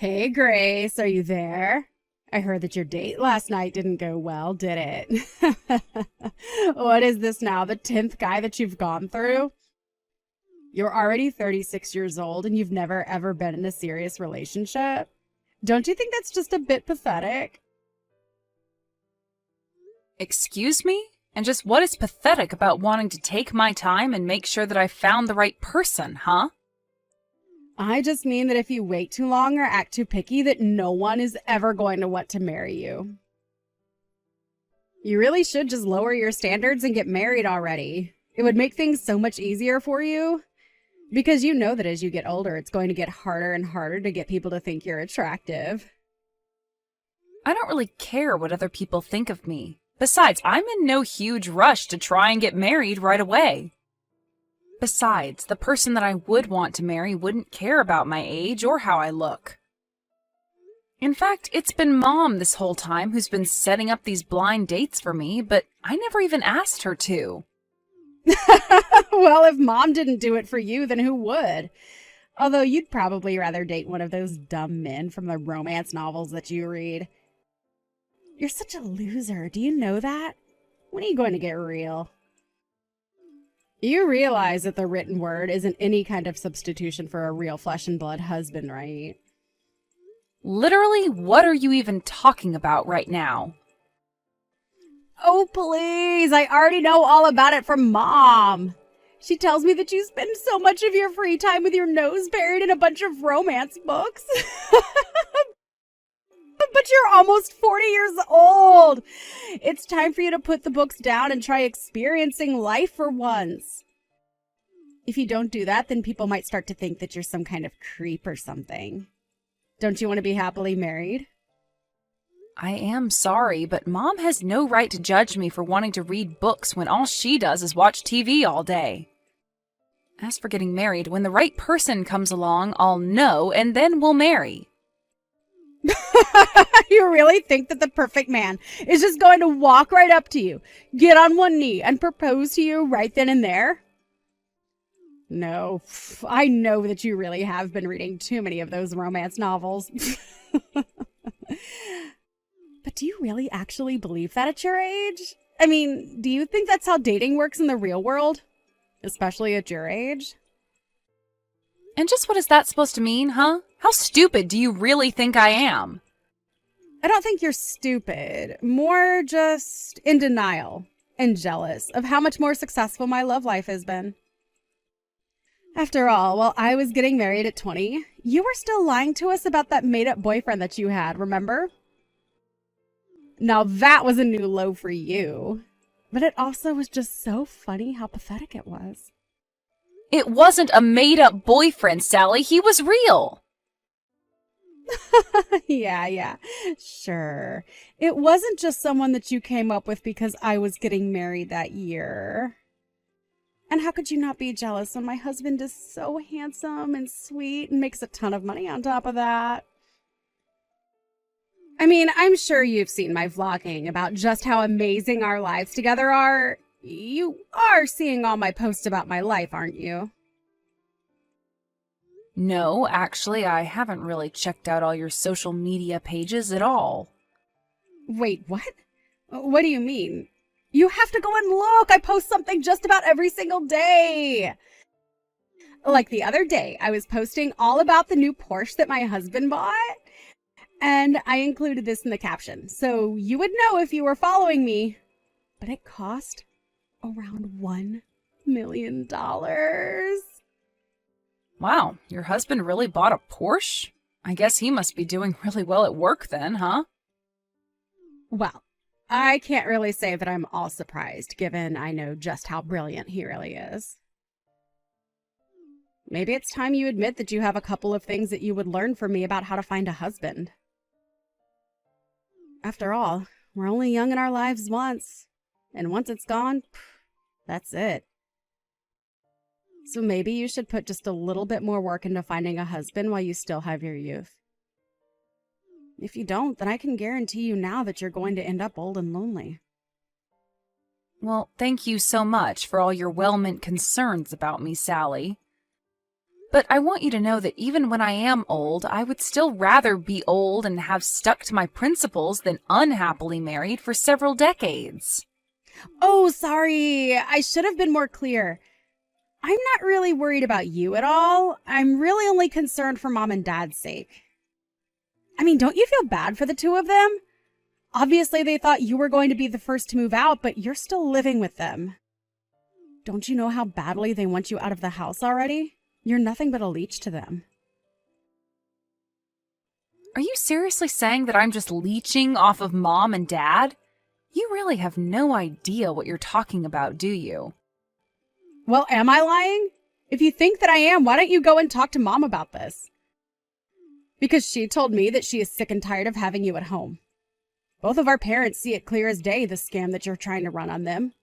Hey, Grace, are you there? I heard that your date last night didn't go well, did it? What is this now, the 10th guy that you've gone through? You're already 36 years old and you've never ever been in a serious relationship. Don't you think that's just a bit pathetic? Excuse me? And just what is pathetic about wanting to take my time and make sure that I found the right person, huh? I just mean that if you wait too long or act too picky, that no one is ever going to want to marry you. You really should just lower your standards and get married already. It would make things so much easier for you. Because you know that as you get older, it's going to get harder and harder to get people to think you're attractive. I don't really care what other people think of me. Besides, I'm in no huge rush to try and get married right away. Besides, the person that I would want to marry wouldn't care about my age or how I look. In fact, it's been Mom this whole time who's been setting up these blind dates for me, but I never even asked her to. Well, if Mom didn't do it for you, then who would? Although you'd probably rather date one of those dumb men from the romance novels that you read. You're such a loser. Do you know that? When are you going to get real? You realize that the written word isn't any kind of substitution for a real flesh and blood husband, right? Literally, what are you even talking about right now? Oh, please. I already know all about it from Mom. She tells me that you spend so much of your free time with your nose buried in a bunch of romance books. But you're almost 40 years old. It's time for you to put the books down and try experiencing life for once. If you don't do that, then people might start to think that you're some kind of creep or something. Don't you want to be happily married? I am sorry, but Mom has no right to judge me for wanting to read books when all she does is watch TV all day. As for getting married, when the right person comes along, I'll know, and then we'll marry. You really think that the perfect man is just going to walk right up to you, get on one knee, and propose to you right then and there? No, I know that you really have been reading too many of those romance novels. But do you really actually believe that at your age? I mean, do you think that's how dating works in the real world? Especially at your age? And just what is that supposed to mean, huh? How stupid do you really think I am? I don't think you're stupid. More just in denial and jealous of how much more successful my love life has been. After all, while I was getting married at 20, you were still lying to us about that made-up boyfriend that you had, remember? Now that was a new low for you. But it also was just so funny how pathetic it was. It wasn't a made-up boyfriend, Sally. He was real. Yeah, sure. It wasn't just someone that you came up with because I was getting married that year. And how could you not be jealous when my husband is so handsome and sweet and makes a ton of money on top of that? I mean, I'm sure you've seen my vlogging about just how amazing our lives together are. You are seeing all my posts about my life, aren't you? No, actually, I haven't really checked out all your social media pages at all. Wait, what? What do you mean? You have to go and look. I post something just about every single day. Like the other day, I was posting all about the new Porsche that my husband bought. And I included this in the caption, so you would know if you were following me. But it cost around $1 million. Wow, your husband really bought a Porsche? I guess he must be doing really well at work then, huh? Well, I can't really say that I'm all surprised, given I know just how brilliant he really is. Maybe it's time you admit that you have a couple of things that you would learn from me about how to find a husband. After all, we're only young in our lives once, and once it's gone, that's it. So maybe you should put just a little bit more work into finding a husband while you still have your youth. If you don't, then I can guarantee you now that you're going to end up old and lonely. Well, thank you so much for all your well-meant concerns about me, Sally. But I want you to know that even when I am old, I would still rather be old and have stuck to my principles than unhappily married for several decades. Oh, sorry. I should have been more clear. I'm not really worried about you at all. I'm really only concerned for Mom and Dad's sake. I mean, don't you feel bad for the two of them? Obviously, they thought you were going to be the first to move out, but you're still living with them. Don't you know how badly they want you out of the house already? You're nothing but a leech to them. Are you seriously saying that I'm just leeching off of Mom and Dad? You really have no idea what you're talking about, do you? Well, am I lying? If you think that I am, why don't you go and talk to Mom about this? Because she told me that she is sick and tired of having you at home. Both of our parents see it clear as day, the scam that you're trying to run on them.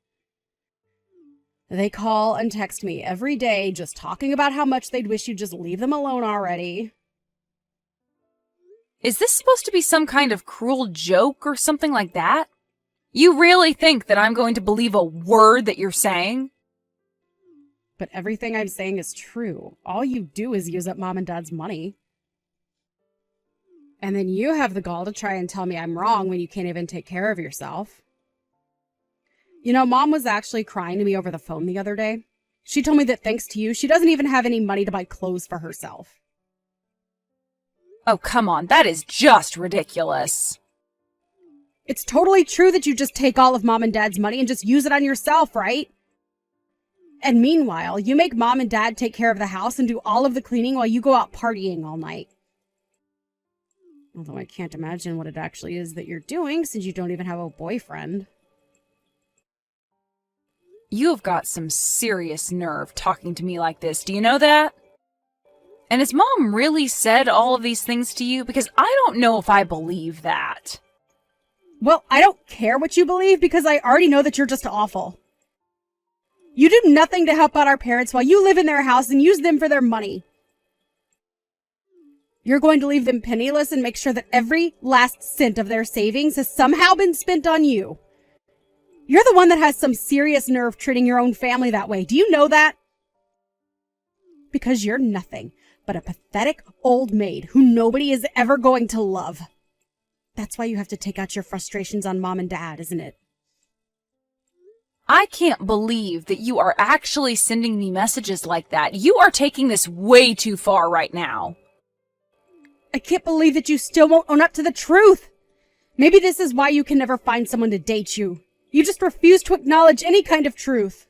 They call and text me every day just talking about how much they'd wish you'd just leave them alone already. Is this supposed to be some kind of cruel joke or something like that? You really think that I'm going to believe a word that you're saying? But everything I'm saying is true. All you do is use up Mom and Dad's money. And then you have the gall to try and tell me I'm wrong when you can't even take care of yourself. You know, Mom was actually crying to me over the phone the other day. She told me that thanks to you, she doesn't even have any money to buy clothes for herself. Oh, come on, that is just ridiculous. It's totally true that you just take all of Mom and Dad's money and just use it on yourself, right? And meanwhile, you make Mom and Dad take care of the house and do all of the cleaning while you go out partying all night. Although I can't imagine what it actually is that you're doing since you don't even have a boyfriend. You have got some serious nerve talking to me like this, do you know that? And has Mom really said all of these things to you? Because I don't know if I believe that. Well, I don't care what you believe because I already know that you're just awful. You do nothing to help out our parents while you live in their house and use them for their money. You're going to leave them penniless and make sure that every last cent of their savings has somehow been spent on you. You're the one that has some serious nerve treating your own family that way. Do you know that? Because you're nothing but a pathetic old maid who nobody is ever going to love. That's why you have to take out your frustrations on Mom and Dad, isn't it? I can't believe that you are actually sending me messages like that. You are taking this way too far right now. I can't believe that you still won't own up to the truth. Maybe this is why you can never find someone to date you. You just refuse to acknowledge any kind of truth.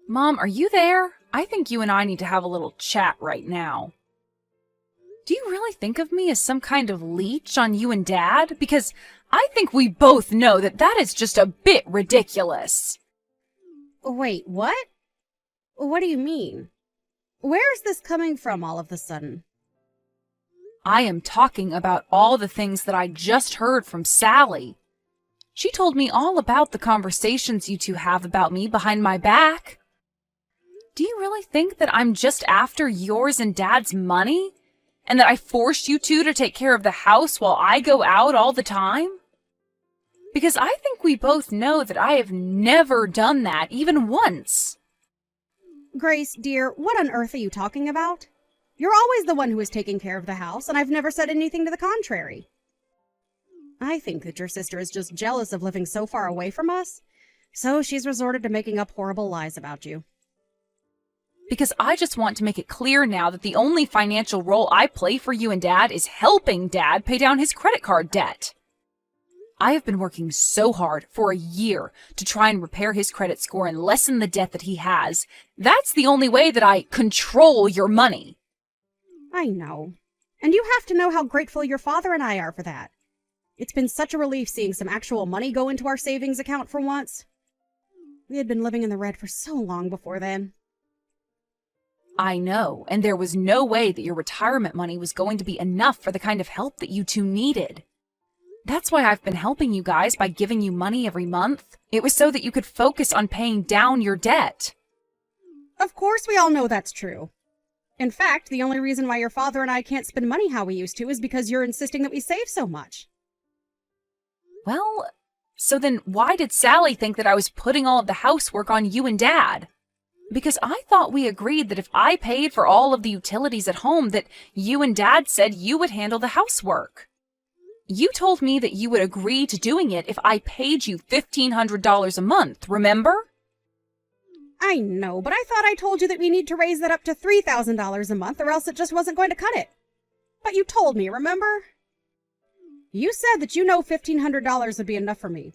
Mom, are you there? I think you and I need to have a little chat right now. Do you really think of me as some kind of leech on you and Dad? Because I think we both know that that is just a bit ridiculous. Wait, what? What do you mean? Where is this coming from all of a sudden? I am talking about all the things that I just heard from Sally. She told me all about the conversations you two have about me behind my back. Do you really think that I'm just after yours and Dad's money? And that I forced you two to take care of the house while I go out all the time? Because I think we both know that I have never done that, even once. Grace, dear, what on earth are you talking about? You're always the one who is taking care of the house, and I've never said anything to the contrary. I think that your sister is just jealous of living so far away from us, so she's resorted to making up horrible lies about you. Because I just want to make it clear now that the only financial role I play for you and Dad is helping Dad pay down his credit card debt. I have been working so hard for a year to try and repair his credit score and lessen the debt that he has. That's the only way that I control your money. I know. And you have to know how grateful your father and I are for that. It's been such a relief seeing some actual money go into our savings account for once. We had been living in the red for so long before then. I know, and there was no way that your retirement money was going to be enough for the kind of help that you two needed. That's why I've been helping you guys by giving you money every month. It was so that you could focus on paying down your debt. Of course we all know that's true. In fact, the only reason why your father and I can't spend money how we used to is because you're insisting that we save so much. Well, So then why did Sally think that I was putting all of the housework on you and Dad? Because I thought we agreed that if I paid for all of the utilities at home, that you and Dad said you would handle the housework. You told me that you would agree to doing it if I paid you $1,500 a month, remember? I know, but I thought I told you that we need to raise that up to $3,000 a month or else it just wasn't going to cut it. But you told me, remember? You said that you know $1,500 would be enough for me.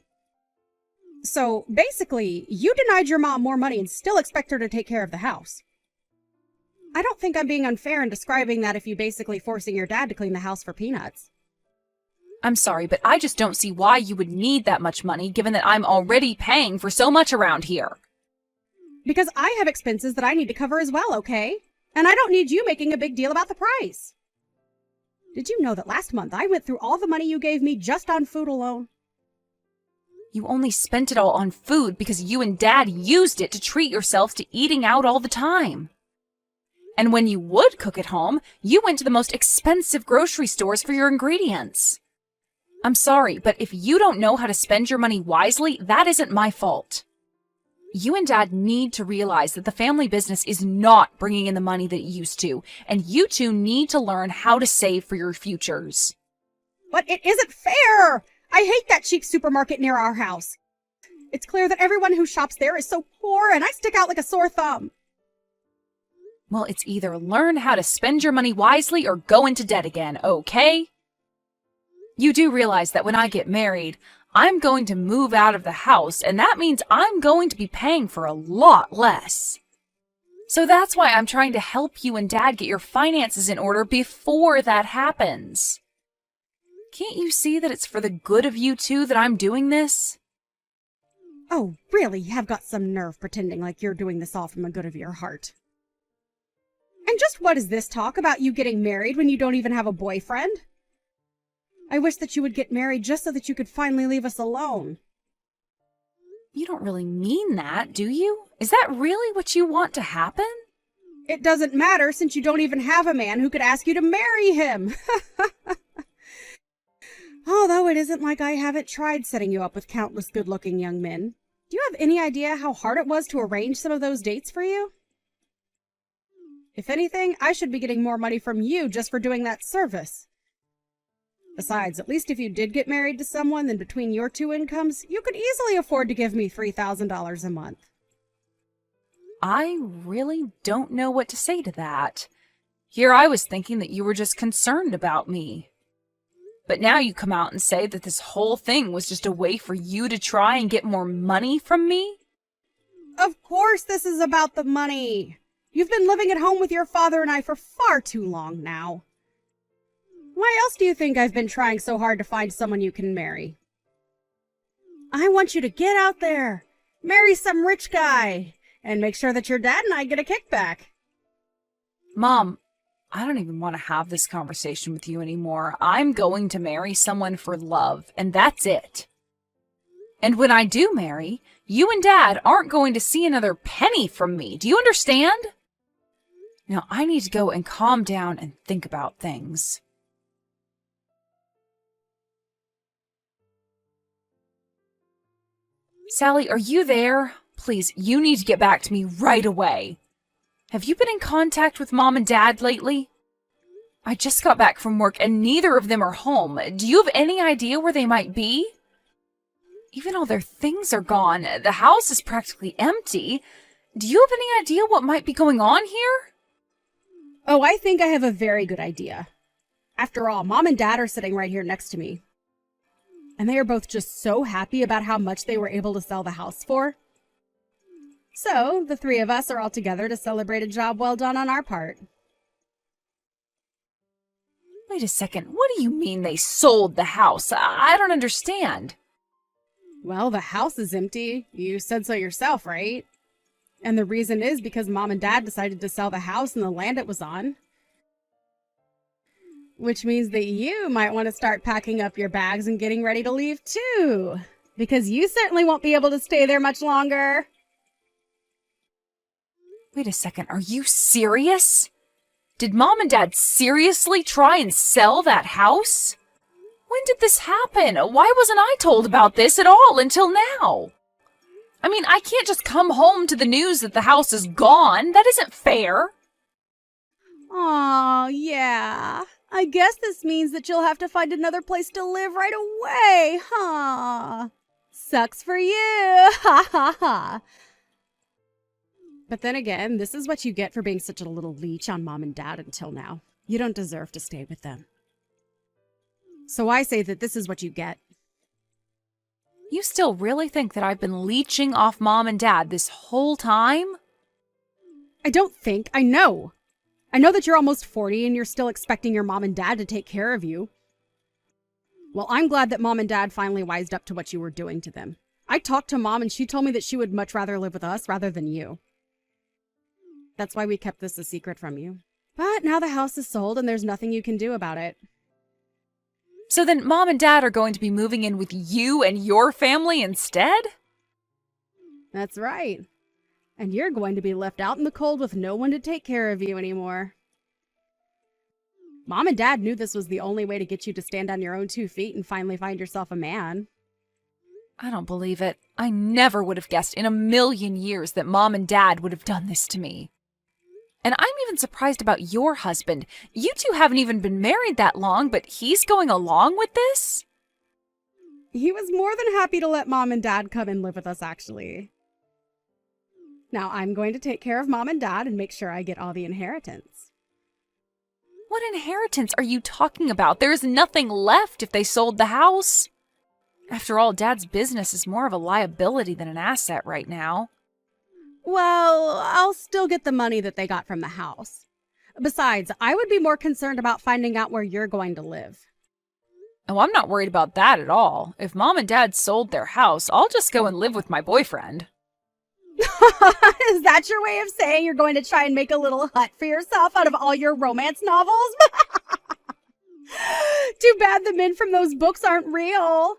So basically, you denied your mom more money and still expect her to take care of the house. I don't think I'm being unfair in describing that if you basically forcing your dad to clean the house for peanuts. I'm sorry, but I just don't see why you would need that much money given that I'm already paying for so much around here. Because I have expenses that I need to cover as well, okay? And I don't need you making a big deal about the price. Did you know that last month I went through all the money you gave me just on food alone? You only spent it all on food because you and Dad used it to treat yourselves to eating out all the time. And when you would cook at home, you went to the most expensive grocery stores for your ingredients. I'm sorry, but if you don't know how to spend your money wisely, that isn't my fault. You and Dad need to realize that the family business is not bringing in the money that it used to, and you two need to learn how to save for your futures. But it isn't fair! I hate that cheap supermarket near our house. It's clear that everyone who shops there is so poor, and I stick out like a sore thumb. Well, it's either learn how to spend your money wisely or go into debt again, okay? You do realize that when I get married, I'm going to move out of the house, and that means I'm going to be paying for a lot less. So that's why I'm trying to help you and Dad get your finances in order before that happens. Can't you see that it's for the good of you two that I'm doing this? Oh, really? You have got some nerve pretending like you're doing this all from the good of your heart. And just what is this talk about you getting married when you don't even have a boyfriend? I wish that you would get married just so that you could finally leave us alone. You don't really mean that, do you? Is that really what you want to happen? It doesn't matter since you don't even have a man who could ask you to marry him. Although it isn't like I haven't tried setting you up with countless good-looking young men. Do you have any idea how hard it was to arrange some of those dates for you? If anything, I should be getting more money from you just for doing that service. Besides, at least if you did get married to someone, then between your two incomes, you could easily afford to give me $3,000 a month. I really don't know what to say to that. Here I was thinking that you were just concerned about me. But now you come out and say that this whole thing was just a way for you to try and get more money from me? Of course this is about the money. You've been living at home with your father and I for far too long now. Why else do you think I've been trying so hard to find someone you can marry? I want you to get out there, marry some rich guy, and make sure that your dad and I get a kickback. Mom, I don't even want to have this conversation with you anymore. I'm going to marry someone for love, and that's it. And when I do marry, you and Dad aren't going to see another penny from me. Do you understand? Now, I need to go and calm down and think about things. Sally, are you there? Please, you need to get back to me right away. Have you been in contact with Mom and Dad lately? I just got back from work and neither of them are home. Do you have any idea where they might be? Even all their things are gone. The house is practically empty. Do you have any idea what might be going on here? Oh, I think I have a very good idea. After all, Mom and Dad are sitting right here next to me. And they are both just so happy about how much they were able to sell the house for. So, the three of us are all together to celebrate a job well done on our part. Wait a second, what do you mean they sold the house? I don't understand. Well, the house is empty. You said so yourself, right? And the reason is because Mom and Dad decided to sell the house and the land it was on. Which means that you might want to start packing up your bags and getting ready to leave too. Because you certainly won't be able to stay there much longer. Wait a second, are you serious? Did Mom and Dad seriously try and sell that house? When did this happen? Why wasn't I told about this at all until now? I mean, I can't just come home to the news that the house is gone. That isn't fair. Aw, yeah. I guess this means that you'll have to find another place to live right away, huh? Sucks for you. Ha ha ha. But then again, this is what you get for being such a little leech on mom and dad until now. You don't deserve to stay with them. So I say that this is what you get. You still really think that I've been leeching off mom and dad this whole time? I don't think. I know. I know that you're almost 40 and you're still expecting your mom and dad to take care of you. Well, I'm glad that mom and dad finally wised up to what you were doing to them. I talked to mom and she told me that she would much rather live with us rather than you. That's why we kept this a secret from you. But now the house is sold and there's nothing you can do about it. So then mom and dad are going to be moving in with you and your family instead? That's right. And you're going to be left out in the cold with no one to take care of you anymore. Mom and dad knew this was the only way to get you to stand on your own 2 feet and finally find yourself a man. I don't believe it. I never would have guessed in a million years that mom and dad would have done this to me. And I'm even surprised about your husband. You two haven't even been married that long, but he's going along with this? He was more than happy to let mom and dad come and live with us, actually. Now I'm going to take care of mom and dad and make sure I get all the inheritance. What inheritance are you talking about? There's nothing left if they sold the house. After all, Dad's business is more of a liability than an asset right now. Well, I'll still get the money that they got from the house. Besides, I would be more concerned about finding out where you're going to live. Oh, I'm not worried about that at all. If Mom and Dad sold their house, I'll just go and live with my boyfriend. Is that your way of saying you're going to try and make a little hut for yourself out of all your romance novels? Too bad the men from those books aren't real.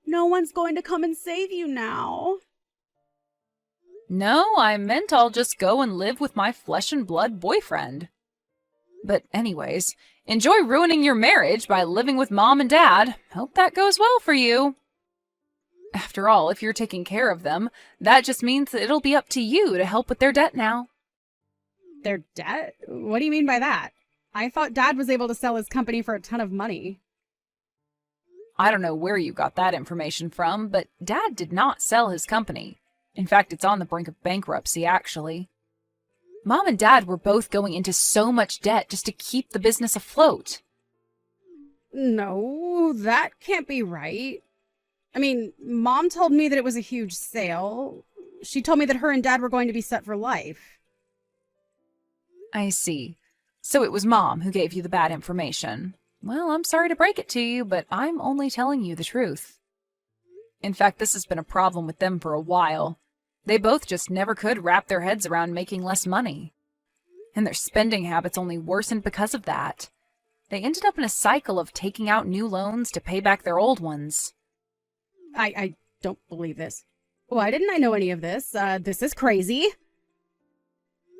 No one's going to come and save you now. No, I meant I'll just go and live with my flesh and blood boyfriend. But anyways, enjoy ruining your marriage by living with Mom and Dad. Hope that goes well for you. After all, if you're taking care of them, that just means that it'll be up to you to help with their debt now. Their debt? What do you mean by that? I thought Dad was able to sell his company for a ton of money. I don't know where you got that information from, but Dad did not sell his company. In fact, it's on the brink of bankruptcy, actually. Mom and Dad were both going into so much debt just to keep the business afloat. No, that can't be right. I mean, Mom told me that it was a huge sale. She told me that her and Dad were going to be set for life. I see. So it was Mom who gave you the bad information. Well, I'm sorry to break it to you, but I'm only telling you the truth. In fact, this has been a problem with them for a while. They both just never could wrap their heads around making less money. And their spending habits only worsened because of that. They ended up in a cycle of taking out new loans to pay back their old ones. I don't believe this. Why didn't I know any of this? This is crazy.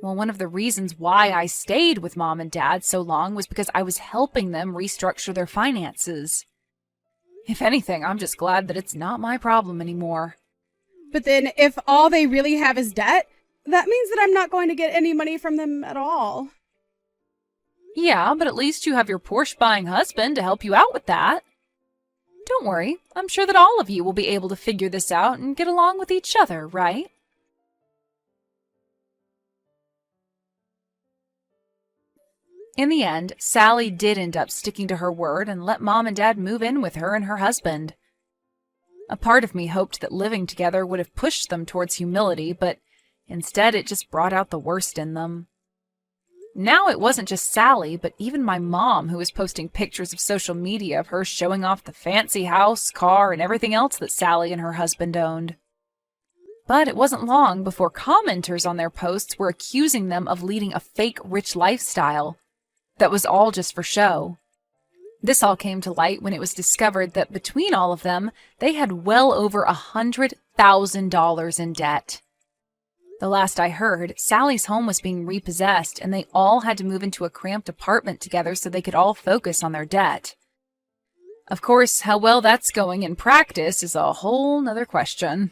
Well, one of the reasons why I stayed with Mom and Dad so long was because I was helping them restructure their finances. If anything, I'm just glad that it's not my problem anymore. But then, if all they really have is debt, that means that I'm not going to get any money from them at all. Yeah, but at least you have your Porsche-buying husband to help you out with that. Don't worry, I'm sure that all of you will be able to figure this out and get along with each other, right? In the end, Sally did end up sticking to her word and let Mom and Dad move in with her and her husband. A part of me hoped that living together would have pushed them towards humility, but instead it just brought out the worst in them. Now it wasn't just Sally, but even my mom who was posting pictures of social media of her showing off the fancy house, car, and everything else that Sally and her husband owned. But it wasn't long before commenters on their posts were accusing them of leading a fake rich lifestyle that was all just for show. This all came to light when it was discovered that between all of them, they had well over $100,000 in debt. The last I heard, Sally's home was being repossessed and they all had to move into a cramped apartment together so they could all focus on their debt. Of course, how well that's going in practice is a whole nother question.